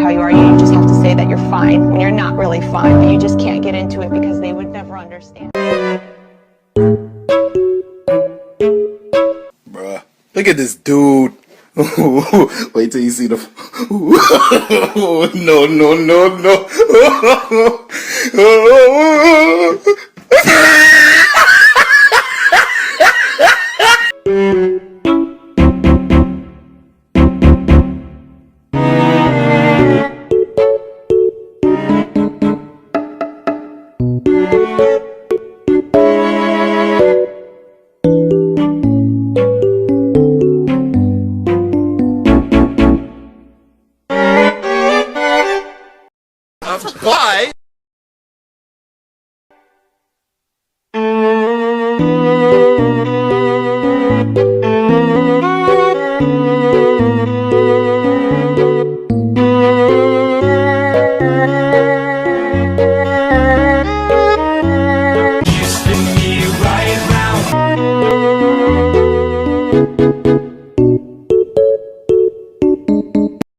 how you are. You just have to say that you're fine when you're not really fine, but you just can't get into it because they would never understand. Bruh, look at this dude. Wait till you see the. No, no, no, no. Why?